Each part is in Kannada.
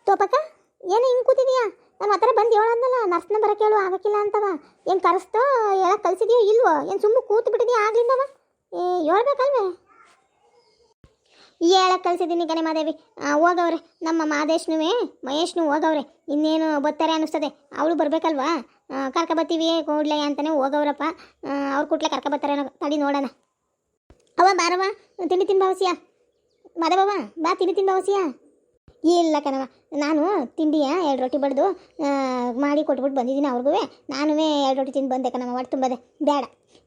ತೋಪಕ್ಕ ಏನು ಹಿಂಗೆ ಕೂತಿದೀಯಾ? ನಾನು ಆ ಥರ ಬಂದು ಹೇಳೋದಲ್ಲ, ನರ್ಸ್ನ ಬರೋಕೆ ಹೇಳು ಆಗಕ್ಕಿಲ್ಲ ಅಂತವ. ಏನು ಕರೆಸ್ತೋ ಹೇಳಕ್ಕೆ ಕಳಿಸಿದೆಯೋ ಇಲ್ವೋ? ಏನು ಸುಮ್ಮನೆ ಕೂತು ಬಿಟ್ಟಿದೀಯ ಆಗ್ಲಿಂದವ? ಹೇಳ್ಬೇಕಲ್ವೇ? ಹೇಳಕ್ಕೆ ಕಳಿಸಿದ್ದೀನಿ ಕಣೆ ಮಾದೇವಿ. ಹೋಗವ್ರೆ ನಮ್ಮ ಮಾದೇಶ್ನುವೇ ಮಹೇಶ್ನು ಹೋಗವ್ರೆ. ಇನ್ನೇನು ಬರ್ತಾರೆ ಅನ್ನಿಸ್ತದೆ. ಅವಳು ಬರಬೇಕಲ್ವಾ? ಕರ್ಕೊಬತ್ತೀವಿ ಕೂಡ್ಲೆ ಅಂತಲೇ ಹೋಗವ್ರಪ್ಪ. ಅವ್ರು ಕೂಡ್ಲೆ ಕರ್ಕೊಬತ್ತಾರೆ ತಡಿ ನೋಡೋಣ. ಅವ ಬಾರವ, ತಿಂಡಿ ತಿನ್ಬಾವಸಿಯಾ. ಮಾದೇವವ ಬಾ ತಿಂಡಿ ತಿನ್ಬಾವಸಿಯಾ. ಇಲ್ಲ ಕಣವ, ನಾನು ತಿಂಡಿಯ 2 ರೊಟ್ಟಿ ಬಡ್ದು ಮಾಡಿ ಕೊಟ್ಬಿಟ್ಟು ಬಂದಿದ್ದೀನಿ ಅವ್ರಿಗೂ. ನಾನು 2 ರೊಟ್ಟಿ ತಿಂದು ಬಂದೆ ಕಣವ, ಹೊಟ್ಟೆ ತುಂಬದೆ. ಬೇಡ,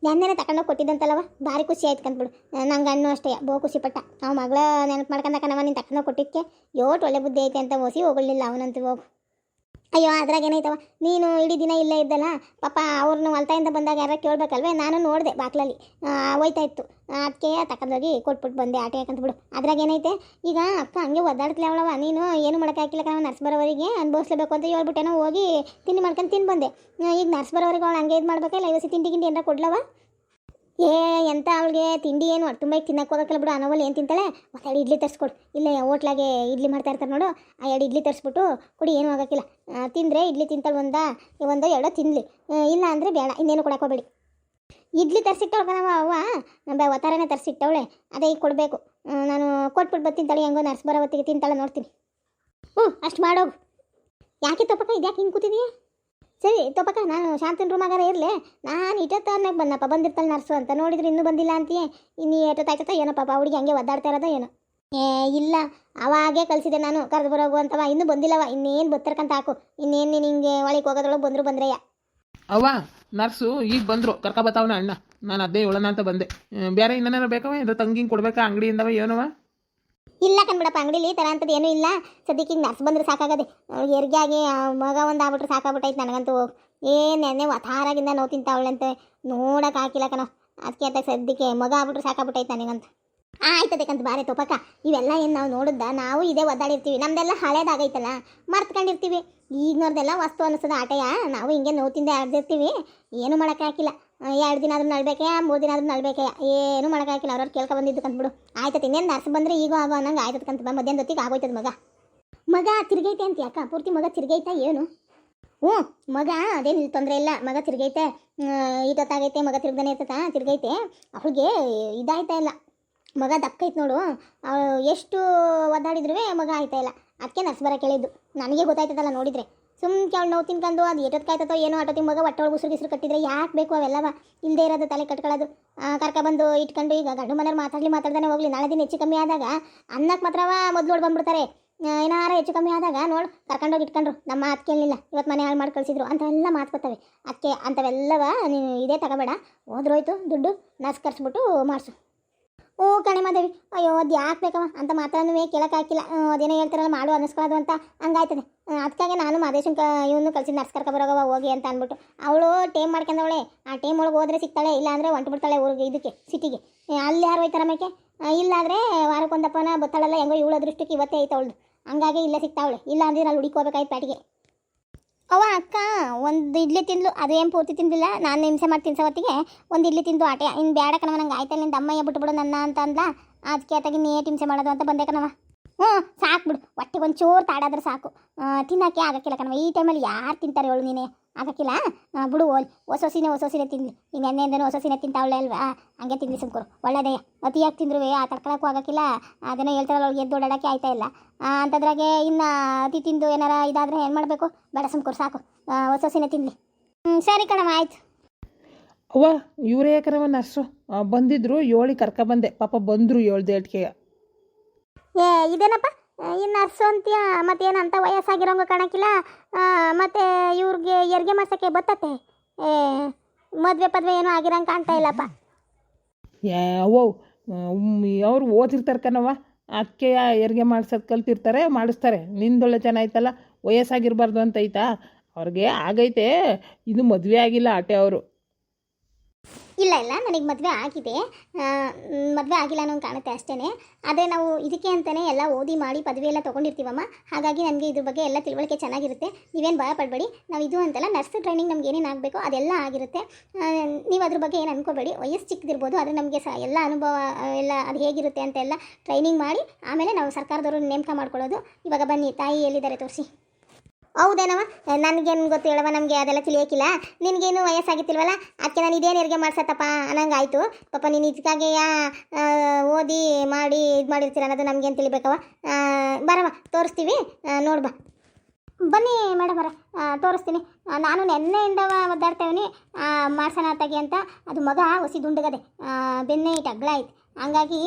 ನೆನ್ನೆನೇ ತಗೊಂಡೋಗಿ ಕೊಟ್ಟಿದ್ದಂತಲ್ಲವ, ಭಾರಿ ಖುಷಿ ಆಯ್ತು ಕಂದ್ಬಿಡು. ನಂಗೆ ಹಣ್ಣು ಅಷ್ಟೇ ಬಹು ಖುಷಿ ಪಟ್ಟ. ನಾವು ಮಗಳ ನೆನಪು ಮಾಡ್ಕೊಂಡ ಕಣವ ನೀನು ತಗೊಂಡೋಗಿ ಕೊಟ್ಟಿದ್ದಕ್ಕೆ. ಯೋಟ್ ಒಳ್ಳೆ ಬುದ್ಧಿ ಐತೆ ಅಂತ ಓಸಿ ಹೋಗಲಿಲ್ಲ ಅವನಂತೂ. ಹೋಗು. ಅಯ್ಯೋ ಅದ್ರಾಗ ಏನಾಯ್ತವ, ನೀನು ಇಡೀ ದಿನ ಇಲ್ಲೇ ಇದ್ದಲ್ಲ ಪಾಪ. ಅವ್ರನ್ನ ಹೊಲ್ತಾಯಿಂದ ಬಂದಾಗ ಯಾರ ಕೇಳಬೇಕಲ್ವೇ? ನಾನು ನೋಡಿದೆ ಬಾಕ್ಲಲ್ಲಿ ಹೋಯ್ತಾ ಇತ್ತು. ಅದಕ್ಕೆ ತಗೊಂಡೋಗಿ ಕೊಟ್ಬಿಟ್ಟು ಬಂದೆ ಆಟೆ ಯಾಕಂತ ಅದ್ರಾಗ ಏನೈತೆ. ಈಗ ಅಕ್ಕ ಹಂಗೆ ಒದ್ದಾಡ್ತಲೇ ಅವಳವ. ನೀನು ಏನು ಮಾಡೋಕೆ ಹಾಕಿಲ್ಲ ಕಣ. ನರ್ಸ್ ಬರೋವರಿಗೆ ಅನುಭವಿಸ್ಲೇಬೇಕು ಅಂತ ಹೇಳ್ಬಿಟ್ಟೇನೋ ಹೋಗಿ ತಿಂಡಿ ಮಾಡ್ಕೊಂಡು ತಿಂದು ಬಂದೆ. ಈಗ ನರ್ಸ್ ಬರೋವರೆಗೆ ಅವಳು ಹಂಗೆ ಇದು ಮಾಡ್ಬೇಕಲ್ಲ. ಇವತ್ತು ತಿಂಡಿ ಗಿಂಡಿ ಏನಾರ ಕೊಡ್ಲವ? ಎಂತ ಅವಳಿಗೆ ತಿಂಡಿ ಏನು ಹೊಟ್ಟೆ ತುಂಬ ತಿನ್ನಕ್ಕೆ ಹೋಗಕ್ಕಿಲ್ಲ ಬಿಡು. ಅನ್ನೋವಲ್ಲಿ ಏನು ತಿಂತಾಳೆ? ಮತ್ತೆ 2 ಇಡ್ಲಿ ತರಿಸ್ಕೊಡು. ಇಲ್ಲೇ ಹೋಟ್ಲಾಗೆ ಇಡ್ಲಿ ಮಾಡ್ತಾ ಇರ್ತಾರೆ ನೋಡು, ಆ 2 ಇಡ್ಲಿ ತರಿಸ್ಬಿಟ್ಟು ಕೊಡಿ. ಏನೂ ಆಗೋಕ್ಕಿಲ್ಲ. ತಿಂದರೆ ಇಡ್ಲಿ ತಿಂತಾಳೆ. ಒಂದೋ 2 ತಿನ್ನಲಿ, ಇಲ್ಲ ಅಂದರೆ ಬೇಡ. ಇನ್ನೇನು ಕೊಡಕೋಬೇಡಿ. ಇಡ್ಲಿ ತರಿಸಿಟ್ಟವಳು ಕಣವ ಅವ್ವ, ಒತ್ತಾರನೇ ತರಿಸಿಟ್ಟವಳೆ. ಅದೇ ಈಗ ಕೊಡಬೇಕು. ನಾನು ಕೊಟ್ಬಿಟ್ಟು ಬರ್ತಿಂತಾಳೆ. ಹೆಂಗೋ ನರ್ಸ್ ಬರೋ ಹೊತ್ತಿಗೆ ತಿಂತಾಳೆ ನೋಡ್ತೀನಿ. ಅಷ್ಟು ಮಾಡೋಗು. ಯಾಕೆ ತಪ್ಪಕ್ಕ ಇದ್ಯಾಕೆ ಹಿಂಗೆ ಕೂತಿದೀಯ? ಸರಿ ತಪ್ಪಕ್ಕ, ನಾನು ಶಾಂತನ ರೂಮಾಗಾರ ಇರಲಿ. ನಾನು ಇಟ್ಟೊತ್ತಾರ್ನಾಗ ಬಂದಪ್ಪ, ಬಂದಿರ್ತಾಳೆ ನರ್ಸು ಅಂತ. ನೋಡಿದ್ರೆ ಇನ್ನೂ ಬಂದಿಲ್ಲ ಅಂತೀಯೇ. ಇನ್ನು ಎಷ್ಟೊತ್ತಾಯ್ತೋ ಏನೋ ಪಾಪ ಹುಡುಗಿ ಹಂಗೆ ಒದ್ದಾಡ್ತಾ ಇರೋದೋ ಏನೋ. ಇಲ್ಲ, ಅವಾಗೇ ಕಳಿಸಿದೆ ನಾನು ಕರೆದು ಬರೋಗು ಅಂತವ. ಇನ್ನೂ ಬಂದಿಲ್ಲವ. ಇನ್ನೇನು ಬತ್ತರ್ಕಂತ ಹಾಕು. ಇನ್ನೇನು ನೀನು ಹಿಂಗೆ ಒಳಗೆ ಹೋಗೋದ್ರೊಳಗೆ ಬಂದ್ರೆಯ. ಅವ್ವ ನರ್ಸು ಈಗ ಬಂದರು, ಕರ್ಕೊಬತ್ತಾವನ ಅಣ್ಣ. ನಾನು ಅದೇ ಹೇಳೋಣ ಅಂತ ಬಂದೆ. ಬೇರೆ ಇನ್ನೇನಾರು ಬೇಕವ? ಇದು ತಂಗಿಂಗೆ ಕೊಡ್ಬೇಕಾ ಅಂಗಡಿಯಿಂದವ ಏನವ? ಇಲ್ಲ ಕಣ್ಬಿಡಪ್ಪ, ಅಂಗಡಿಲಿ ಥರ ಅಂಥದ್ದು ಏನೂ ಇಲ್ಲ. ಸದ್ಯಕ್ಕೆ ಈಗ ನರ್ಸ್ ಬಂದರೆ ಸಾಕಾಗದೆ. ಹೆರಿಗೆ ಆಗಿ ಮಗ ಒಂದು ಆಗ್ಬಿಟ್ರೆ ಸಾಕಾಗ್ಬಿಟ್ಟೈತೆ ನನಗಂತೂ. ನೆನ್ನೆ ವತಾರಾಗಿಂದ ನೋವು ತಿಂತಾವಳಂತೆ. ನೋಡೋಕೆ ಹಾಕಿಲ್ಲ ಕಣೋ. ಅದಕ್ಕೆ ಅಂತ ಸದ್ಯಕ್ಕೆ ಮಗ ಆಗ್ಬಿಟ್ರೆ ಸಾಕಾಗ್ಬಿಟ್ಟೈತೆ ನನಗಂತ. ಆಯ್ತದಕ್ಕಂತ ಬಾರೆ ತೋಪಕ್ಕ. ಇವೆಲ್ಲ ಏನು ನಾವು ನೋಡಿದ್ದ? ನಾವು ಇದೇ ಒದ್ದಾಡಿರ್ತೀವಿ. ನಮ್ದೆಲ್ಲ ಹಳೇದಾಗೈತಲ್ಲ, ಮರ್ತ್ಕೊಂಡಿರ್ತೀವಿ. ಈಗಿನವ್ರದ್ದೆಲ್ಲ ವಸ್ತು ಅನ್ನಿಸ್ತದ ಆಟೆಯ. ನಾವು ಹಿಂಗೆ ನೋವು ತಿಂದೆ ಆಡ್ದಿರ್ತೀವಿ. ಏನು ಮಾಡೋಕೆ ಹಾಕಿಲ್ಲ. 2 ದಿನ ಆದ್ರೂ ನಳ್ಬೇಕೆ, 3 ದಿನ ಆದ್ರೂ ನಳ್ಬೇಕೆ. ಏನು ಮಾಡೋಕೆ ಹಾಕಿಲ್ಲ. ಅವ್ರವ್ರು ಕೇಳ್ಕೊ ಬಂದಿದ್ದು ಕಂತ್ಬಿಡು. ಆಯ್ತದ ಇನ್ನೇನು ನರ್ಸ್ ಬಂದರೆ ಈಗ ಆಗೋ ಅನ್ನಂಗೆ ಆಯ್ತದ ಕಂತ. ಮಧ್ಯಾಹ್ನ ಹೊತ್ತಿಗೆ ಆಗೋಯ್ತದ. ಮಗ ತಿರುಗೈತೆ ಅಂತ ಯಾಕ? ಪೂರ್ತಿ ಮಗ ತಿರುಗೈತಾ ಏನು? ಮಗ ಅದೇನು ತೊಂದರೆ ಇಲ್ಲ. ಮಗ ತಿರುಗೈತೆ. ಈಟೊತ್ತಾಗೈತೆ ಮಗ ತಿರುಗ್ದಾನೆ ಇರ್ತದ. ತಿರುಗೈತೆ. ಅವಳಿಗೆ ಇದಾಯ್ತಾ ಇಲ್ಲ. ಮಗ ದಕ್ಕೈತೆ ನೋಡು. ಅವಳು ಎಷ್ಟು ಒದ್ದಾಡಿದ್ರೂ ಮಗ ಆಯ್ತಾ ಇಲ್ಲ. ಅದಕ್ಕೆ ನರ್ಸ್ ಬರೋಕೆ ಹೇಳಿದ್ದು. ನನಗೆ ಗೊತ್ತಾಯ್ತದಲ್ಲ ನೋಡಿದರೆ. ಸುಮ್ಮನೆ ಅವಳು ನೋವು ತಿನ್ಕೊಂಡು ಅದು ಎಷ್ಟೊತ್ತಾಯ್ತೋ ಏನೋ ಆಟೋತಿ ಮಗ ಒಟ್ಟೊಳಗೆ ಉಸಿರು ಕಟ್ಟಿದ್ರೆ ಯಾಕೆ ಬೇಕು ಅವೆಲ್ಲವ? ಇಲ್ಲದೆ ಇರೋದು ತಲೆ ಕಟ್ಕೊಳ್ಳೋದು. ಕರ್ಕೊಬಂದು ಇಟ್ಕೊಂಡು ಈಗ ಗಂಡು ಮನೆಯವ್ರು ಮಾತಾಡ್ದಾನೆ ಹೋಗಲಿ. ನಾಳೆ ದಿನ ಹೆಚ್ಚು ಕಮ್ಮಿ ಆದಾಗ ಅನ್ನಕ್ಕೆ ಮಾತ್ರವ ಮೊದಲು ಬಂದ್ಬಿಡ್ತಾರೆ. ಏನಾರು ಹೆಚ್ಚು ಕಮ್ಮಿ ಆದಾಗ ನೋಡು ಕರ್ಕೊಂಡೋಗಿ ಇಟ್ಕೊಂಡ್ರು. ನಮ್ಮ ಮಾತು ಕೇಳಲಿಲ್ಲ, ಇವತ್ತು ಮನೆ ಹಾಳು ಮಾಡಿ ಕಳಿಸಿದ್ರು ಅಂತೆಲ್ಲ ಮಾತು ಬರ್ತವೆ. ಅದಕ್ಕೆ ಅಂಥವೆಲ್ಲವ ನೀನು ಇದೇ ತಗೋಬೇಡ. ಹೋದ್ರೋಯ್ತು ದುಡ್ಡು ನರ್ಸ್ ಕರ್ಸ್ಬಿಟ್ಟು ಮಾಡಿಸು. ಕಣೆ ಮಾದೇವಿ. ಅಯ್ಯೋ ಅದು ಯಾಕೆ ಬೇಕವ ಅಂತ ಮಾತ್ರನೂ ಕೇಳಕ್ಕೆ ಹಾಕಿಲ್ಲ. ಅದೇನೋ ಹೇಳ್ತಾರಲ್ಲ ಮಾಡು ಅನ್ನಿಸ್ಕೊಳ್ಳೋದು ಅಂತ ಹಂಗಾಯ್ತದೆ. ಅದಕ್ಕಾಗೆ ನಾನು ಮಾದೇಶನ್ ಇವನು ಕಳ್ಸಿದ್ದು ನರ್ಸ್ ಕರ್ಕೊಬರೋಗವ ಹೋಗಿ ಅಂತ ಅಂದ್ಬಿಟ್ಟು. ಅವಳು ಟೇಮ್ ಮಾಡ್ಕೊಂಡವಳೆ. ಆ ಟೇಮ್ ಒಳಗೆ ಹೋದರೆ ಸಿಗ್ತಾಳೆ, ಇಲ್ಲ ಅಂದರೆ ಹೊಂಟ್ಬಿಡ್ತಾಳೆ ಊರಿಗೆ, ಇದಕ್ಕೆ ಸಿಟಿಗೆ. ಅಲ್ಲಿ ಯಾರು ಹೋಯ್ತಾರ ಮೇಕೆ? ಇಲ್ಲಾದರೆ ವಾರಕ್ಕೊಂದಪ್ಪನ ಬತ್ತಾಳಲ್ಲ. ಹೆಂಗೋ ಇವಳು ಅದೃಷ್ಟಕ್ಕೆ ಇವತ್ತೇ ಐತೆ ಅವಳು. ಹಂಗಾಗಿ ಇಲ್ಲೇ ಸಿಗ್ತಾವಳೆ. ಇಲ್ಲ ಅಂದರೆ ಅಲ್ಲಿ ಹುಡುಕೋಬೇಕಾಯ್ತು ಪ್ಯಾಟಿಗೆ. ಅಕ್ಕ 1 ಇಡ್ಲಿ ತಿಂದ್ಲು. ಅದು ಏನು ಪೂರ್ತಿ ತಿಂದಿಲ್ಲ. ನಾನು ಹಿಂಸೆ ಮಾಡಿ ತಿನ್ಸೋವತ್ತಿಗೆ 1 ಇಡ್ಲಿ ತಿಂದು ಆಟೆ. ಇನ್ನು ಬೇಡ ಕಣವ, ನಂಗೆ ಆಯ್ತಲ್ಲ ನಿಂದ ಅಮ್ಮಯ್ಯ ಬಿಟ್ಬಿಡು ನನ್ನ ಅಂತ ಅಂದ್ಲ. ಅದಕ್ಕೆ ಆತಾಗಿ ನೇಟ್ ಹಿಂಸೆ ಮಾಡೋದು ಅಂತ ಬಂದೆ ಕಣವ. ಸಾಕು ಬಿಡು. ಹೊಟ್ಟೆಗೆ ಒಂಚೂರು ತಾಡಾದ್ರೆ ಸಾಕು. ತಿನ್ನೋಕ್ಕೆ ಆಗಕ್ಕಿಲ್ಲ ಕಣವ. ಈ ಟೈಮಲ್ಲಿ ಯಾರು ತಿಂತಾರೆ ಹೇಳು ನೀನೇ? ಆಗಕ್ಕಿಲ್ಲ ಬಿಡು. ಹೊಸಸಿನೇ ತಿನ್ನಲಿ. ಇನ್ನು ಎಣ್ಣೆಯಿಂದನೂ ಹೊಸಸಿನೇ ತಿಂತಾವಳೆ ಅಲ್ವಾ? ಹಂಗೆ ತಿನ್ನಲಿ ಸುಮ್ಕರು. ಒಳ್ಳೆದೇ. ಅತಿಯಾಗಿ ತಿಂದ್ರು ಆ ತಡ್ಕೊಳಕ್ಕೂ ಆಗಕ್ಕಿಲ್ಲ. ಅದನ್ನು ಹೇಳ್ತಾರಲ್ಲ ಅವಳಿಗೆ ಎದ್ದು ಓಡಾಡೋಕ್ಕೆ ಆಯ್ತಾ ಇಲ್ಲ ಅಂಥದ್ರಾಗೆ ಇನ್ನು ಅತಿ ತಿಂದು ಏನಾರ ಇದಾದರೆ ಏನು ಮಾಡಬೇಕು? ಬೇಡ ಸುಮ್ಕರು, ಸಾಕು. ಹೊಸಸಿನೇ ತಿನ್ನಲಿ. ಸರಿ ಕಣವ, ಆಯ್ತು. ಅವ್ವ ಇವರೇ ಕಣವ ನರ್ಸು. ಬಂದಿದ್ರು 7 ಕರ್ಕೊಬಂದೆ. ಪಾಪ ಬಂದರು 7 ಇದೇನಪ್ಪ ಈ ನರ್ಸು ಅಂತೀಯ? ಮತ್ತೇನು ಅಂತ ವಯಸ್ಸಾಗಿರೋಂಗೆ ಕಾಣಕ್ಕಿಲ್ಲ. ಮತ್ತು ಇವ್ರಿಗೆ ಹೆರಿಗೆ ಮಾಡ್ಸೋಕ್ಕೆ ಬತ್ತತೆ. ಮದುವೆ ಪದ್ವೆ ಏನೂ ಆಗಿರೋಂಗೆ ಕಾಣ್ತಾ ಇಲ್ಲಪ್ಪ. ಅವ್ವ ಅವ್ರು ಓದಿರ್ತಾರೆ ಕಣವ. ಅದಕ್ಕೆ ಹೆರಿಗೆ ಮಾಡ್ಸೋದು ಕಲ್ತಿರ್ತಾರೆ, ಮಾಡಿಸ್ತಾರೆ. ನಿಂದೊಳ್ಳೆ ಚೆನ್ನಾಯ್ತಲ್ಲ, ವಯಸ್ಸಾಗಿರಬಾರ್ದು ಅಂತ ಐತಾ? ಅವ್ರಿಗೆ ಆಗೈತೆ, ಇದು ಮದುವೆ ಆಗಿಲ್ಲ ಆಟೆ ಅವರು. ಇಲ್ಲ ಇಲ್ಲ, ನನಗೆ ಮದುವೆ ಆಗಿದೆ. ಮದುವೆ ಆಗಿಲ್ಲ ಅನ್ನೋ ಕಾಣುತ್ತೆ ಅಷ್ಟೇ. ಆದರೆ ನಾವು ಇದಕ್ಕೆ ಅಂತಲೇ ಎಲ್ಲ ಓದಿ ಮಾಡಿ ಪದವಿ ಎಲ್ಲ ತೊಗೊಂಡಿರ್ತೀವಮ್ಮ. ಹಾಗಾಗಿ ನನಗೆ ಇದ್ರ ಬಗ್ಗೆ ಎಲ್ಲ ತಿಳುವಳಿಕೆ ಚೆನ್ನಾಗಿರುತ್ತೆ. ನೀವೇನು ಭಯ ಪಡಬೇಡಿ. ನಾವು ಇದು ಅಂತಲ್ಲ, ನರ್ಸ್ ಟ್ರೈನಿಂಗ್ ನಮ್ಗೆ ಏನೇನು ಆಗಬೇಕೋ ಅದೆಲ್ಲ ಆಗಿರುತ್ತೆ. ನೀವು ಅದ್ರ ಬಗ್ಗೆ ಏನು ಅನ್ಕೋಬೇಡಿ. ವಯಸ್ಸು ಚಿಕ್ಕದಿರ್ಬೋದು, ಆದರೆ ನಮಗೆ ಎಲ್ಲ ಅನುಭವ ಎಲ್ಲ ಅದು ಹೇಗಿರುತ್ತೆ ಅಂತೆಲ್ಲ ಟ್ರೈನಿಂಗ್ ಮಾಡಿ ಆಮೇಲೆ ನಾವು ಸರ್ಕಾರದವರು ನೇಮಕ ಮಾಡ್ಕೊಳ್ಳೋದು. ಇವಾಗ ಬನ್ನಿ, ತಾಯಿ ಎಲ್ಲಿದ್ದಾರೆ ತೋರಿಸಿ. ಹೌದೇನವ, ನನಗೇನು ಗೊತ್ತು ಹೇಳವ, ನಮಗೆ ಅದೆಲ್ಲ ತಿಳಿಯೋಕ್ಕಿಲ್ಲ. ನಿನಗೇನು ವಯಸ್ಸಾಗಿತ್ತಿಲ್ವಲ್ಲ, ಅದಕ್ಕೆ ನಾನು ಇದೇನು ಹೆರಿಗೆ ಮಾಡ್ಸತ್ತಪ್ಪ ಅನ್ನಂಗಾಯ್ತು. ಪಾಪ ನೀನು ಇದಕ್ಕಾಗೆ ಓದಿ ಮಾಡಿ ಇದು ಮಾಡಿರ್ತೀರ ಅನ್ನೋದು ನಮಗೇನು ತಿಳಿಬೇಕವ. ಬರವ ತೋರಿಸ್ತೀವಿ, ನೋಡ್ಬಾ. ಬನ್ನಿ ಮೇಡಮ್ ಅವರೇ, ತೋರಿಸ್ತೀನಿ. ನಾನು ನೆನ್ನೆಯಿಂದ ಒದ್ದಾಡ್ತೇವನಿ ಮಾಡ್ಸೋಣ ಅತ್ತಾಗಿ ಅಂತ. ಅದು ಮಗ ಹೊಸಿ ದುಂಡಗದೆ, ಬೆನ್ನೆ ಇಟ್ಟು ಅಗ್ಳ ಆಯ್ತು. ಹಂಗಾಗಿ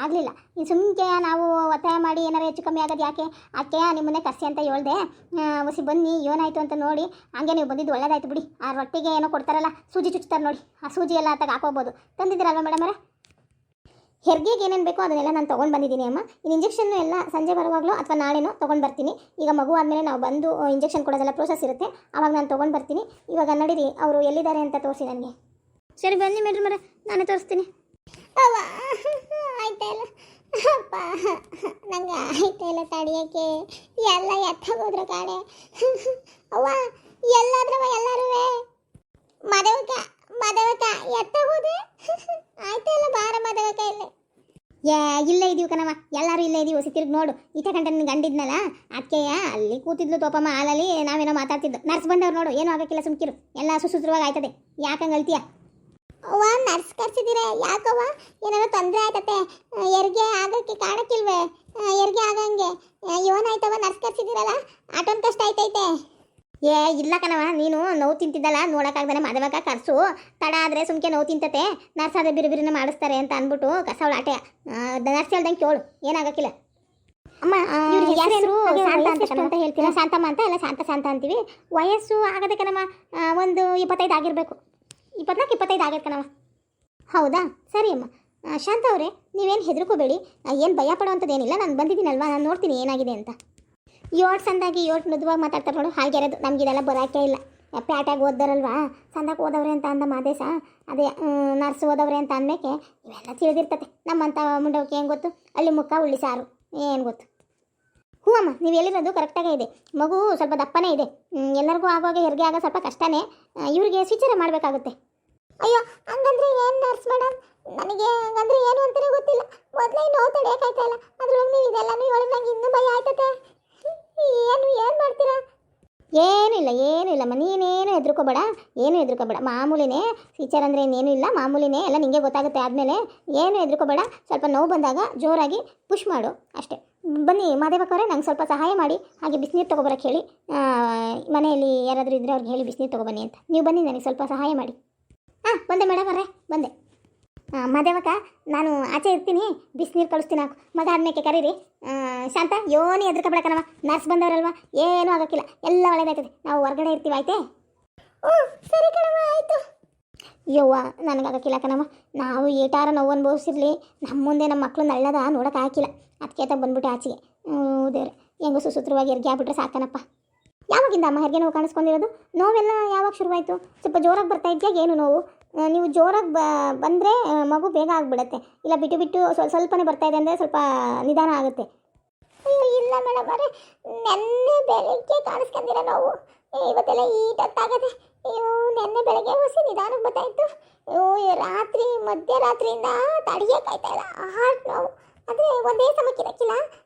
ಆಗಲಿಲ್ಲ. ಈ ಸುಮ್ಕೆ ನಾವು ಒತ್ತಾಯ ಮಾಡಿ ಏನಾರು ಹೆಚ್ಚು ಕಮ್ಮಿ ಆಗೋದು ಯಾಕೆ, ಅದಕ್ಕೆ ನಿಮ್ಮನ್ನೇ ಕರ್ಸಿ ಅಂತ ಹೇಳ್ದೆ. ಹೊಸಿ ಬನ್ನಿ ಏನಾಯಿತು ಅಂತ ನೋಡಿ. ಹಂಗೆ ನೀವು ಬಂದಿದ್ದು ಒಳ್ಳೇದಾಯ್ತು ಬಿಡಿ. ಆ ರೊಟ್ಟಿಗೆ ಏನೋ ಕೊಡ್ತಾರಲ್ಲ, ಸೂಜಿ ಚುಚ್ತಾರೆ ನೋಡಿ, ಆ ಸೂಜಿ ಎಲ್ಲ ಅತ್ತಾಗ ಹಾಕೋಬೋದು. ತಂದಿದ್ದೀರಲ್ವ ಮೇಡಮ್ ಅವರೇ? ಹೆರಿಗೆಗೆ ಏನೇನು ಬೇಕೋ ಅದನ್ನೆಲ್ಲ ನಾನು ತೊಗೊಂಡು ಬಂದಿದ್ದೀನಿ ಅಮ್ಮ. ಇನ್ನು ಇಂಜೆಕ್ಷನ್ನು ಎಲ್ಲ ಸಂಜೆ ಬರುವಾಗಲೂ ಅಥವಾ ನಾಳೆನೋ ತೊಗೊಂಡು ಬರ್ತೀನಿ. ಈಗ ಮಗು ಆದಮೇಲೆ ನಾವು ಬಂದು ಇಂಜೆಕ್ಷನ್ ಕೊಡೋದೆಲ್ಲ ಪ್ರೋಸೆಸ್ ಇರುತ್ತೆ, ಆವಾಗ ನಾನು ತೊಗೊಂಡು ಬರ್ತೀನಿ. ಇವಾಗ ನಡೀರಿ, ಅವರು ಎಲ್ಲಿದ್ದಾರೆ ಅಂತ ತೋರಿಸಿ ನನಗೆ. ಸರಿ ಬನ್ನಿ ಮೇಡಮ್ ಅವರೇ, ನಾನೇ ತೋರಿಸ್ತೀನಿ. ಅವ್ವ ಆಯ್ತಾ ಇಲ್ಲ ಅಪ್ಪ, ನಂಗೆ ಆಯ್ತಾ ಇಲ್ಲ ತಡಿಯೋಕ್ಕೆ. ಎಲ್ಲ ಎತ್ತಾಗೋದ್ರ ಕಾಡೆ. ಅವ್ವ ಎಲ್ಲಾದ್ರವ ಎಲ್ಲರೂ ಮದವಕ ಮದವಕ ಎತ್ತಾಗೋದೆ. ಆಯ್ತಾ ಇಲ್ಲ ಬಾರ ಮದವಕ ಇಲ್ಲ. ಇಲ್ಲೇ ಇದೀವಿ ಕಣವ, ಎಲ್ಲರೂ ಇಲ್ಲೇ ಇದೀವಿ. ಹೊಸಿ ತಿರ್ಗಿ ನೋಡು, ಈತ ಗಂಟೆ ನಿನ್ನ ಗಂಡಿದ್ನಲ್ಲ ಅದಕ್ಕೆಯ ಅಲ್ಲಿ ಕೂತಿದ್ಲು ತೋಪಮ್ಮ ಹಾಲಲ್ಲಿ. ನಾವೇನೋ ಮಾತಾಡ್ತಿದ್ದು. ನರ್ಸ್ ಬಂದವ್ರು ನೋಡು, ಏನೂ ಆಗೋಕ್ಕಿಲ್ಲ, ಸುಮ್ಕಿರು. ಎಲ್ಲ ಸುಸೂತ್ರವಾಗಿ ಆಯ್ತದೆ. ಯಾಕಂಗೆ ಅಳ್ತೀಯ? ಅವ್ವ ನರ್ಸ್ ಕರ್ಸಿದ್ದೀರ ಯಾಕವ್ವ? ಏನಾದ್ರು ತೊಂದರೆ ಆಯ್ತತೆ? ಹೆರಿಗೆ ಆಗೋಕ್ಕೆ ಕಾಣಕ್ಕಿಲ್ವೇ? ಹೆರಿಗೆ ಆಗಂಗೆ ಏನಾಯ್ತವ? ನರ್ಸ್ ಕರ್ಸಿದ್ದೀರಲ್ಲ, ಆಟೋನ್ ಕಷ್ಟ ಆಯ್ತೈತೆ. ಇಲ್ಲ ಕಣವ, ನೀನು ನೋವು ತಿಂತಿದ್ದಲ್ಲ, ನೋಡೋಕ್ಕಾಗ್ದಾನೆ ಮದುವೆಕ ಕರ್ಸು. ತಡ ಆದರೆ ಸುಮ್ಕೆ ನೋವು ತಿಂತತೆ, ನರ್ಸ್ ಆದರೆ ಬಿರುಬಿರಿನ ಮಾಡಿಸ್ತಾರೆ ಅಂತ ಅಂದ್ಬಿಟ್ಟು ಕರ್ಸವಳ ಆಟೆ. ನರ್ಸ್ ಹೇಳ್ದಂಗೆ ಕೇಳು, ಏನಾಗಕ್ಕಿಲ್ಲ. ಅಮ್ಮ ಹೆಸರು ಶಾಂತ ಅಂತ ಹೇಳ್ತೀರಾ? ಶಾಂತಮ್ಮ ಅಂತ ಎಲ್ಲ ಶಾಂತ ಅಂತೀವಿ. ವಯಸ್ಸು ಆಗದೆ ಕಣಮ್ಮ, ಒಂದು 25 ಆಗಿರಬೇಕು. 24-25 ಆಗೈತೆ ಕಣವ. ಹೌದಾ, ಸರಿ ಅಮ್ಮ. ಶಾಂತ ಅವರೇ, ನೀವೇನು ಹೆದರ್ಕೋಬೇಡಿ, ಏನು ಭಯ ಪಡೋವಂಥದ್ದೇನಿಲ್ಲ. ನಾನು ಬಂದಿದ್ದೀನಲ್ವಾ, ನಾನು ನೋಡ್ತೀನಿ ಏನಾಗಿದೆ ಅಂತ. ಯೋಟ್ ಸಂದಾಗಿ ಯೋಟ್ ಮೃದುವಾಗಿ ಮಾತಾಡ್ತಾರೆ ನೋಡು, ಹಾಗೆ ಇರೋದು. ನಮ್ಗೆ ಇದೆಲ್ಲ ಬರೋಕ್ಕೆ ಇಲ್ಲ. ಪ್ಯಾಟಾಗಿ ಓದ್ದಾರಲ್ವಾ, ಸಂದಾಗಿ ಓದವ್ರೆ ಅಂತ ಅಂದ ಮಾದೇಶ. ಅದೇ ನರ್ಸ್ ಓದವ್ರೆ ಅಂತ ಅಂದಮೇಕೆ ಇವೆಲ್ಲ ತಿಳಿದಿರ್ತತೆ. ನಮ್ಮಂಥ ಮುಂಡವಕ್ಕೆ ಏನು ಗೊತ್ತು? ಅಲ್ಲಿ ಮುಖ ಉಳ್ಳಿ ಸಾರು ಏನು ಗೊತ್ತು? ಹ್ಞೂ ಅಮ್ಮ, ನೀವು ಹೇಳಿರೋದು ಕರೆಕ್ಟಾಗೇ ಇದೆ. ಮಗು ಸ್ವಲ್ಪ ದಪ್ಪನೇ ಇದೆ. ಎಲ್ಲರಿಗೂ ಆಗೋವಾಗ ಹೆರಿಗೆ ಆಗೋ ಸ್ವಲ್ಪ ಕಷ್ಟನೇ. ಇವ್ರಿಗೆ ಸಿಚೇರಿಯನ್ ಮಾಡಬೇಕಾಗುತ್ತೆ. ಅಯ್ಯೋ ಹಂಗಂದ್ರೆ ಏನು ನರ್ಸ್ ಮೇಡಮ್? ನನಗೆ ಹಂಗಂದ್ರೆ ಏನು ಅಂತಲೇ ಗೊತ್ತಿಲ್ಲ. ಮೊದಲೇ ನೋವು ತಡೆಯೋಕ್ಕಾಯ್ತಾ ಇಲ್ಲ, ಅದ್ರೊಳಗೆ ನೀವು ಇದೆಲ್ಲನೂ ಹೇಳಿ ನಂಗೆ ಇನ್ನೂ ಭಯ ಆಯ್ತತೆ. ಏನು ಮಾಡ್ತೀರಾ? ಏನೂ ಇಲ್ಲಮ್ಮ, ನೀನೇನು ಹೆದರ್ಕೋಬೇಡ, ಮಾಮೂಲಿನೇ. ಟೀಚರ್ ಅಂದರೆ ಇನ್ನೇನು ಇಲ್ಲ, ಮಾಮೂಲಿನೇ. ಎಲ್ಲ ನಿಮಗೆ ಗೊತ್ತಾಗುತ್ತೆ ಆದಮೇಲೆ. ಏನು ಹೆದರ್ಕೋಬೇಡ. ಸ್ವಲ್ಪ ನೋವು ಬಂದಾಗ ಜೋರಾಗಿ ಪುಷ್ ಮಾಡು ಅಷ್ಟೇ. ಬನ್ನಿ ಮಾದೇವಕ್ಕವರೇ, ನಂಗೆ ಸ್ವಲ್ಪ ಸಹಾಯ ಮಾಡಿ. ಹಾಗೆ ಬಿಸಿನೀರು ತೊಗೊಬರಕ್ಕೆ ಹೇಳಿ. ಮನೆಯಲ್ಲಿ ಯಾರಾದರೂ ಇದ್ದರೆ ಅವ್ರಿಗೆ ಹೇಳಿ ಬಿಸಿನೀರು ತೊಗೊಬನ್ನಿ ಅಂತ. ನೀವು ಬನ್ನಿ, ನನಗೆ ಸ್ವಲ್ಪ ಸಹಾಯ ಮಾಡಿ. ಬಂದೆ ಮೇಡಮ್ ಅವರೇ, ಬಂದೆ. ಮಾದೇವಕ್ಕ, ನಾನು ಆಚೆ ಇರ್ತೀನಿ, ಬಿಸಿನೀರು ಕಳಿಸ್ತೀನಿ. ಹಾಕು ಮಗ ಆದ್ಮೇಲೆ ಕರೀರಿ. ಶಾಂತ, ಯೋನಿ ಹೆದರ್ಕೋಬೇಡ ಕಣವ, ನರ್ಸ್ ಬಂದವರಲ್ವ, ಏನೂ ಆಗೋಕ್ಕಿಲ್ಲ, ಎಲ್ಲ ಒಳ್ಳೇದಾಯ್ತದೆ. ನಾವು ಹೊರಗಡೆ ಇರ್ತೀವಿ, ಆಯ್ತೇ? ಸರಿ ಕಣವ, ಆಯಿತು. ಯವ್ವ, ನನಗಾಗಕ್ಕಿಲ್ಲ ಕಣವ. ನಾವು ಏಟಾರ ನೋವು ಅನುಭವಿಸಿರ್ಲಿ, ನಮ್ಮ ಮುಂದೆ ನಮ್ಮ ಮಕ್ಕಳು ನಳ್ಳದ ನೋಡೋಕೆ ಹಾಕಿಲ್ಲ. ಅದಕ್ಕೆ ಅಂತ ಬಂದ್ಬಿಟ್ಟೆ ಆಚೆಗೆ. ದೇವ್ರೆ, ಹೆಂಗೋ ಸುಸೂತ್ರವಾಗಿ ಹೆರಿಗೆ ಆಗ್ಬಿಟ್ರೆ ಸಾಕನಪ್ಪ. ಯಾವಾಗಿಂದ ಅಮ್ಮ ಹೆರಿಗೆ ನೋವು ಕಾಣಿಸ್ಕೊಂಡಿರೋದು? ನೋವೆಲ್ಲ ಯಾವಾಗ ಶುರುವಾಯಿತು? ಸ್ವಲ್ಪ ಜೋರಾಗಿ ಬರ್ತಾ ಇದೆಯಾ? ಏನು ನೋವು? ನೀವು ಜೋರಾಗಿ ಬಂದರೆ ಮಗು ಬೇಗ ಆಗಿಬಿಡತ್ತೆ. ಇಲ್ಲ ಬಿಟ್ಟು ಸ್ವಲ್ಪನೇ ಬರ್ತಾ ಇದೆ ಅಂದರೆ ಸ್ವಲ್ಪ ನಿಧಾನ ಆಗುತ್ತೆ. ಅಯ್ಯೋ ಇಲ್ಲ ಮೇಡಮ್ ಅವರೇ, ನೆನ್ನೆ ಬೆಳಗ್ಗೆ ಕಾಣಿಸ್ಕೊಂಡಿರೋ ನೋವು ಇವತ್ತೆಲ್ಲ ಈಟೊತ್ತಾಗದೆ. ಅಯ್ಯೋ ನೆನ್ನೆ ಬೆಳಗ್ಗೆ ಹೊಸಿ ನಿಧಾನಕ್ಕೆ ಬರ್ತಾಯಿತ್ತು. ಅಯ್ಯೋ ರಾತ್ರಿ ಮಧ್ಯರಾತ್ರಿಯಿಂದ ತಡೆಯೋಕ್ಕಾಯ್ತಾ ಇಲ್ಲ ಹಾರ್ಟ್ ನೋವು. ಅಂದರೆ ಒಂದೇ ಸಮಕ್ಕೆ ಇರೋಕ್ಕಿಲ್ಲ,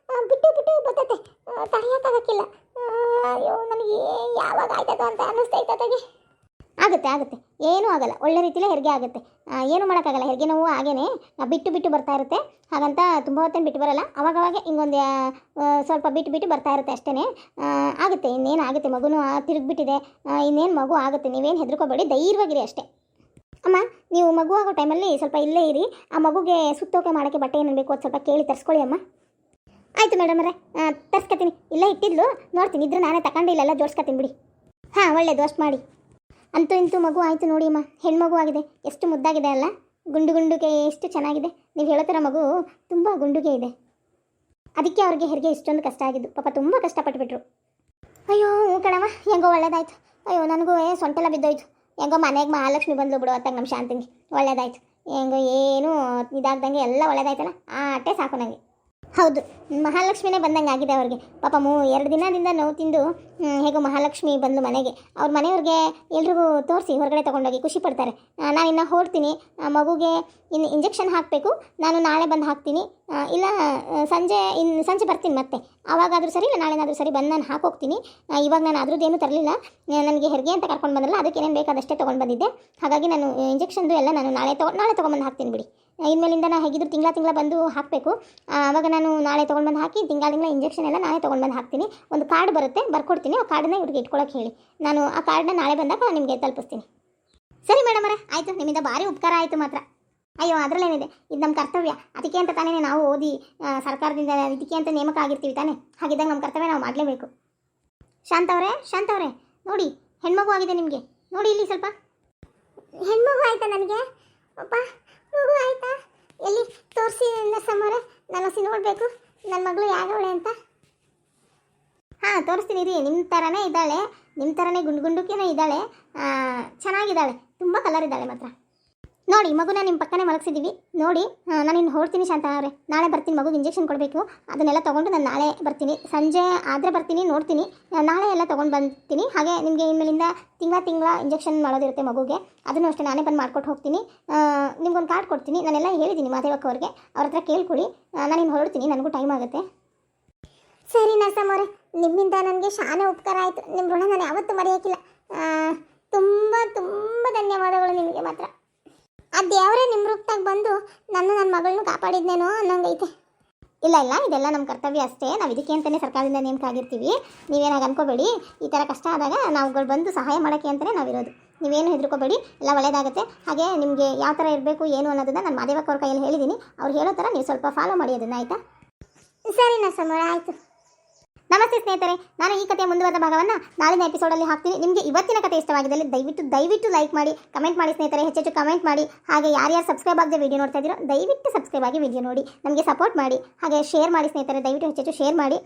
ಬಿಟ್ಟು ಬರ್ತೈತೆ, ತಡೆಯೋಕ್ಕಾಗಕ್ಕಿಲ್ಲ. ಅಯ್ಯೋ ನನಗೆ ಯಾವಾಗ ಆಯ್ತದೋ ಅಂತ ಅನ್ನಿಸ್ತೈತದಾಗೆ. ಆಗುತ್ತೆ, ಏನೂ ಆಗಲ್ಲ, ಒಳ್ಳೆ ರೀತಿಲೇ ಹೆರಿಗೆ ಆಗುತ್ತೆ. ಏನೂ ಮಾಡೋಕ್ಕಾಗಲ್ಲ. ಹೆರಿಗೆ ನೋವು ಹಾಗೇನೆ ಬಿಟ್ಟು ಬರ್ತಾ ಇರುತ್ತೆ. ಹಾಗಂತ ತುಂಬ ಹೊತ್ತೇನು ಬಿಟ್ಟು ಬರಲ್ಲ, ಅವಾಗವಾಗ ಹಿಂಗೊಂದು ಸ್ವಲ್ಪ ಬಿಟ್ಟು ಬರ್ತಾ ಇರುತ್ತೆ ಅಷ್ಟೇ. ಆಗುತ್ತೆ, ಇನ್ನೇನು ಆಗುತ್ತೆ. ಮಗುನೂ ತಿರುಗಿಬಿಟ್ಟಿದೆ, ಇನ್ನೇನು ಮಗು ಆಗುತ್ತೆ. ನೀವೇನು ಹೆದರ್ಕೋಬೇಡಿ, ಧೈರ್ಯವಾಗಿರಿ ಅಷ್ಟೇ. ಅಮ್ಮ, ನೀವು ಮಗು ಆಗೋ ಟೈಮಲ್ಲಿ ಸ್ವಲ್ಪ ಇಲ್ಲೇ ಇರಿ. ಆ ಮಗುಗೆ ಸುತ್ತೋಕೆ ಮಾಡೋಕ್ಕೆ ಬಟ್ಟೆ ಏನೇನು ಬೇಕು ಅದು ಸ್ವಲ್ಪ ಕೇಳಿ ತರಿಸ್ಕೊಳ್ಳಿ ಅಮ್ಮ. ಆಯಿತು ಮೇಡಮ್ ಅವರೇ, ತರ್ಸ್ಕೊತೀನಿ. ಇಲ್ಲೇ ಇಟ್ಟಿದ್ಲು, ನೋಡ್ತೀನಿ, ಇದ್ರೆ ನಾನೇ ತಗೊಂಡು ಇಲ್ಲೆಲ್ಲ ಜೋಡಿಸ್ಕೊತೀನಿ ಬಿಡಿ. ಒಳ್ಳೇದು, ಅಷ್ಟು ಮಾಡಿ. ಅಂತೂ ಇಂತೂ ಮಗು ಆಯಿತು ನೋಡಿ ಅಮ್ಮ, ಹೆಣ್ಮಗು ಆಗಿದೆ. ಎಷ್ಟು ಮುದ್ದಾಗಿದೆ ಅಲ್ಲ, ಗುಂಡುಗೆ ಎಷ್ಟು ಚೆನ್ನಾಗಿದೆ. ನೀವು ಹೇಳೋ ಥರ ಮಗು ತುಂಬ ಗುಂಡುಗೆ ಇದೆ. ಅದಕ್ಕೆ ಅವ್ರಿಗೆ ಹೆರಿಗೆ ಇಷ್ಟೊಂದು ಕಷ್ಟ ಆಗಿದ್ದು. ಪಾಪ ತುಂಬ ಕಷ್ಟಪಟ್ಟುಬಿಟ್ರು. ಅಯ್ಯೋ ಕಣವ, ಹೆಂಗೋ ಒಳ್ಳೇದಾಯ್ತು. ಅಯ್ಯೋ ನನಗೂ ಸೊಂಟೆಲ್ಲ ಬಿದ್ದೋಯ್ತು. ಹೆಂಗೋ ಮನೆಗೆ ಮಹಾಲಕ್ಷ್ಮಿ ಬಂದ್ಲು ಬಿಡು ಅತ್ತಾಗ ನಮ್ಮ ಶಾಂತಿಗೆ ಒಳ್ಳೇದಾಯ್ತು. ಹೆಂಗೋ ಏನು ಇದಾಗ್ದಂಗೆ ಎಲ್ಲ ಒಳ್ಳೇದಾಯ್ತಲ್ಲ, ಆ ಆಟೆ ಸಾಕು ನನಗೆ. ಹೌದು, ಮಹಾಲಕ್ಷ್ಮಿನೇ ಬಂದಂಗೆ ಆಗಿದೆ ಅವ್ರಿಗೆ. ಪಾಪ 2 ದಿನದಿಂದ ನೋವು ತಿಂದು ಹೇಗೋ ಮಹಾಲಕ್ಷ್ಮಿ ಬಂದು ಮನೆಗೆ ಅವ್ರ ಮನೆಯವ್ರಿಗೆ ಎಲ್ರಿಗೂ ತೋರಿಸಿ ಹೊರಗಡೆ ತೊಗೊಂಡೋಗಿ ಖುಷಿ ಪಡ್ತಾರೆ. ನಾನು ಇನ್ನು ಹೊರಡ್ತೀನಿ, ಮಗುಗೆ ಇನ್ನು ಇಂಜೆಕ್ಷನ್ ಹಾಕಬೇಕು, ನಾನು ನಾಳೆ ಬಂದು ಹಾಕ್ತೀನಿ, ಇಲ್ಲ ಸಂಜೆ ಬರ್ತೀನಿ ಮತ್ತೆ, ಆವಾಗಾದರೂ ಸರಿ ಇಲ್ಲ ನಾಳೆನಾದರೂ ಸರಿ ಬಂದು ನಾನು ಹಾಕೋಗ್ತೀನಿ. ಇವಾಗ ನಾನು ಅದ್ರದ್ದೇನು ತರಲಿಲ್ಲ, ನನಗೆ ಹೆರಿಗೆ ಅಂತ ಕರ್ಕೊಂಡು ಬಂದಲ್ಲ, ಅದಕ್ಕೆ ಏನೇನು ಬೇಕು ಅದಷ್ಟೇ ತೊಗೊಂಡು ಬಂದಿದ್ದೆ. ಹಾಗಾಗಿ ನಾನು ಇಂಜೆಕ್ಷನ್ದು ಎಲ್ಲ ನಾನು ನಾಳೆ ತೊಗೊಂಬಂದು ಹಾಕ್ತೀನಿ ಬಿಡಿ. ಇನ್ಮೇಲಿಂದ ನಾನು ಹೇಗಿದ್ರು ತಿಂಗಳ ಬಂದು ಹಾಕಬೇಕು. ಆವಾಗ ನಾನು ನಾಳೆ ತೊಗೊಂಡ್ಬಂದು ಹಾಕಿ ತಿಂಗಳ ಇಂಜೆಕ್ಷನ್ ಎಲ್ಲ ನಾಳೆ ತೊಗೊಂಡ್ಬಂದು ಹಾಕ್ತೀನಿ. ಒಂದು ಕಾರ್ಡ್ ಬರುತ್ತೆ, ಬರ್ಕೊಡ್ತೀನಿ, ಆ ಕಾರ್ಡನ್ನ ಇವ್ರಿಗೆ ಇಟ್ಕೊಳ್ಳೋಕೆ ಹೇಳಿ. ನಾನು ಆ ಕಾರ್ಡನ್ನ ನಾಳೆ ಬಂದಾಗ ನಿಮಗೆ ತಲುಪಿಸ್ತೀನಿ. ಸರಿ ಮೇಡಮರೇ, ಆಯಿತು, ನಿಮ್ಮಿಂದ ಭಾರಿ ಉಪಕಾರ ಆಯಿತು ಮಾತ್ರ. ಅಯ್ಯೋ ಅದರಲ್ಲೇನಿದೆ, ಇದು ನಮ್ಮ ಕರ್ತವ್ಯ. ಅದಕ್ಕೆ ಅಂತ ತಾನೇ ನಾವು ಓದಿ ಸರ್ಕಾರದಿಂದ ಇದಕ್ಕೆ ಅಂತ ನೇಮಕ ಆಗಿರ್ತೀವಿ ತಾನೇ. ಹಾಗಿದ್ದಾಗ ನಮ್ಮ ಕರ್ತವ್ಯ ನಾವು ಮಾಡಲೇಬೇಕು. ಶಾಂತವ್ರೆ ನೋಡಿ, ಹೆಣ್ಮಗು ಆಗಿದೆ ನಿಮಗೆ. ನೋಡಿ ಇಲ್ಲಿ ಸ್ವಲ್ಪ ಹೆಣ್ಮಗು ಆಯಿತಾ ನನಗೆ? ಅಪ್ಪ ಮಗು ಆಯಿತಾ? ಎಲ್ಲಿ ತೋರಿಸಿ ನರ್ಸಮ್ಮವ್ರೆ, ನಾನು ನೋಡಬೇಕು ನನ್ನ ಮಗಳು ಯಾಗವಳೆ ಅಂತ. ಹಾಂ ತೋರಿಸ್ತೀನಿ ರೀ. ನಿಮ್ಮ ಥರನೇ ಇದ್ದಾಳೆ, ನಿಮ್ಮ ಥರನೇ ಗುಂಡುಕೇನೇ ಇದ್ದಾಳೆ, ಚೆನ್ನಾಗಿದ್ದಾಳೆ, ತುಂಬ ಕಲರ್ ಇದ್ದಾಳೆ ಮಾತ್ರ. ನೋಡಿ ಮಗುನ ನಿಮ್ಮ ಪಕ್ಕನೇ ಮಲಗಿಸಿದ್ದೀವಿ. ನೋಡಿ ನಾನು ಇನ್ನು ಹೊರಡ್ತೀನಿ ಶಾಂತ ಅವರೇ, ನಾಳೆ ಬರ್ತೀನಿ. ಮಗುಗೆ ಇಂಜೆಕ್ಷನ್ ಕೊಡಬೇಕು, ಅದನ್ನೆಲ್ಲ ತೊಗೊಂಡು ನಾನು ನಾಳೆ ಬರ್ತೀನಿ. ಸಂಜೆ ಆದರೆ ಬರ್ತೀನಿ, ನೋಡ್ತೀನಿ, ನಾಳೆ ಎಲ್ಲ ತೊಗೊಂಡು ಬರ್ತೀನಿ. ಹಾಗೆ ನಿಮಗೆ ಇನ್ಮೇಲಿಂದ ತಿಂಗಳ ಇಂಜೆಕ್ಷನ್ ಮಾಡೋದಿರುತ್ತೆ ಮಗುಗೆ, ಅದನ್ನು ಅಷ್ಟೇ ನಾನೇ ಬಂದು ಮಾಡ್ಕೊಟ್ಟು ಹೋಗ್ತೀನಿ. ನಿಮ್ಗೊಂದು ಕಾರ್ಡ್ ಕೊಡ್ತೀನಿ, ನಾನೆಲ್ಲ ಹೇಳಿದ್ದೀನಿ ಮಾದೇವಕ್ಕ ಅವ್ರಿಗೆ, ಅವ್ರ ಹತ್ರ ಕೇಳ್ಕೊಳ್ಳಿ. ನಾನು ಇನ್ನು ಹೊರಡ್ತೀನಿ, ನನಗೂ ಟೈಮ್ ಆಗುತ್ತೆ. ಸರಿ ನರ್ಸಮ್ಮವ್ರೆ, ನಿಮ್ಮಿಂದ ನನಗೆ ಶಾನೆ ಉಪಕಾರ ಆಯಿತು. ನಿಮ್ಮ ಋಣ ನಾನು ಯಾವತ್ತೂ ಮರೆಯೋಕ್ಕಿಲ್ಲ. ತುಂಬ ಧನ್ಯವಾದಗಳು ನಿಮಗೆ ಮಾತ್ರ. ಆ ದೇವರೇ ನಿಮ್ಮ ರೂಪದಾಗ ಬಂದು ನನ್ನ ಮಗಳನ್ನೂ ಕಾಪಾಡಿದ್ನೇನೋ ಅನ್ನೋಂಗೈತೆ. ಇಲ್ಲ ಇದೆಲ್ಲ ನಮ್ಮ ಕರ್ತವ್ಯ ಅಷ್ಟೇ. ನಾವು ಇದಕ್ಕೆ ಅಂತಲೇ ಸರ್ಕಾರದಿಂದ ನೇಮಕ ಆಗಿರ್ತೀವಿ. ನೀವೇನಾಗ ಅನ್ಕೋಬೇಡಿ. ಈ ಥರ ಕಷ್ಟ ಆದಾಗ ನಾವುಗಳು ಬಂದು ಸಹಾಯ ಮಾಡೋಕ್ಕೆ ಅಂತಲೇ ನಾವಿರೋದು. ನೀವೇನು ಹೆದರ್ಕೋಬೇಡಿ, ಎಲ್ಲ ಒಳ್ಳೆಯದಾಗುತ್ತೆ. ಹಾಗೆ ನಿಮಗೆ ಯಾವ ಥರ ಇರಬೇಕು ಏನು ಅನ್ನೋದನ್ನು ನಾನು ಮಾದೇವಕ್ಕ ಅವ್ರ ಕೈಯಲ್ಲಿ ಹೇಳಿದ್ದೀನಿ. ಅವ್ರು ಹೇಳೋ ಥರ ನೀವು ಸ್ವಲ್ಪ ಫಾಲೋ ಮಾಡಿ ಅದನ್ನು, ಆಯಿತಾ? ಸರಿ ನರ್ಸಮ್ಮ, ಆಯಿತು. ನಮಸ್ತೆ ಸ್ನೇಹಿತರೆ, ನಾನು ಈ ಕಥೆಯ ಮುಂದುವರೆದ ಭಾಗವನ್ನು ನಾಳಿನ ಎಪಿಸೋಡಲ್ಲಿ ಹಾಕ್ತೀನಿ. ನಿಮಗೆ ಇವತ್ತಿನ ಕಥೆ ಇಷ್ಟವಾಗಿದ್ದಲ್ಲಿ ದಯವಿಟ್ಟು ಲೈಕ್ ಮಾಡಿ, ಕಮೆಂಟ್ ಮಾಡಿ ಸ್ನೇಹಿತರೆ, ಹೆಚ್ಚು ಕಮೆಂಟ್ ಮಾಡಿ. ಹಾಗೆ ಯಾರ್ಯಾರು ಸಬ್ಸ್ಕ್ರೈಬ್ ಆಗದೆ ವಿಡಿಯೋ ನೋಡ್ತಾ ಇದ್ದೀರೋ ದಯವಿಟ್ಟು ಸಬ್ಸ್ಕ್ರೈಬ್ ಆಗಿ ವಿಡಿಯೋ ನೋಡಿ, ನಮಗೆ ಸಪೋರ್ಟ್ ಮಾಡಿ. ಹಾಗೆ ಶೇರ್ ಮಾಡಿ ಸ್ನೇಹಿತರೆ, ದಯವಿಟ್ಟು ಹೆಚ್ಚು ಶೇರ್ ಮಾಡಿ.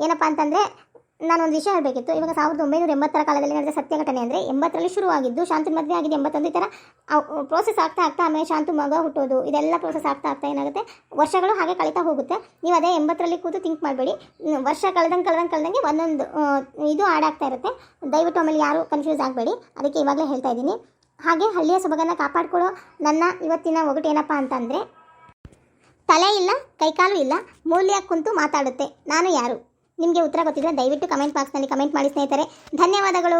ಏನಪ್ಪ ಅಂತಂದರೆ ನಾನೊಂದು ವಿಷಯ ಹೇಳಬೇಕಿತ್ತು. ಇವಾಗ 1980ರ ಕಾಲದಲ್ಲಿ ನಡೆದ ಸತ್ಯ ಘಟನೆ. ಅಂದರೆ 80ರಲ್ಲಿ ಶುರುವಾಗಿದ್ದು, ಶಾಂತನ ಮದುವೆ ಆಗಿದೆ 81. ಈ ಥರ ಪ್ರೋಸೆಸ್ ಆಗ್ತಾ ಆಮೇಲೆ ಶಾಂತು ಮಗ ಹುಟ್ಟೋದು, ಇದೆಲ್ಲ ಪ್ರೋಸೆಸ್ ಆಗ್ತಾ ಏನಾಗುತ್ತೆ, ವರ್ಷಗಳು ಹಾಗೆ ಕಳೀತಾ ಹೋಗುತ್ತೆ. ನೀವು ಅದೇ 80ರಲ್ಲಿ ಕೂತು ಥಿಂಕ್ ಮಾಡಬೇಡಿ. ವರ್ಷ ಕಳೆದಂಗೆ ಒಂದೊಂದು ಇದು ಆಡಾಗ್ತಾ ಇರುತ್ತೆ. ದಯವಿಟ್ಟು ಆಮೇಲೆ ಯಾರು ಕನ್ಫ್ಯೂಸ್ ಆಗಬೇಡಿ, ಅದಕ್ಕೆ ಇವಾಗಲೇ ಹೇಳ್ತಾ ಇದ್ದೀನಿ. ಹಾಗೆ ಹಳ್ಳಿಯ ಸೊಬಗನ್ನು ಕಾಪಾಡಿಕೊಳ್ಳೋ ನನ್ನ ಇವತ್ತಿನ ಒಗಟು ಏನಪ್ಪ ಅಂತಂದರೆ, ತಲೆ ಇಲ್ಲ ಕೈಕಾಲು ಇಲ್ಲ, ಮೂಲ್ಯ ಕುಂತು ಮಾತಾಡುತ್ತೆ, ನಾನು ಯಾರು? ನಿಮಗೆ ಉತ್ತರ ಗೊತ್ತಿದ್ರೆ ದಯವಿಟ್ಟು ಕಮೆಂಟ್ ಬಾಕ್ಸ್ನಲ್ಲಿ ಕಮೆಂಟ್ ಮಾಡಿ ಸ್ನೇಹಿತರೆ. ಧನ್ಯವಾದಗಳು.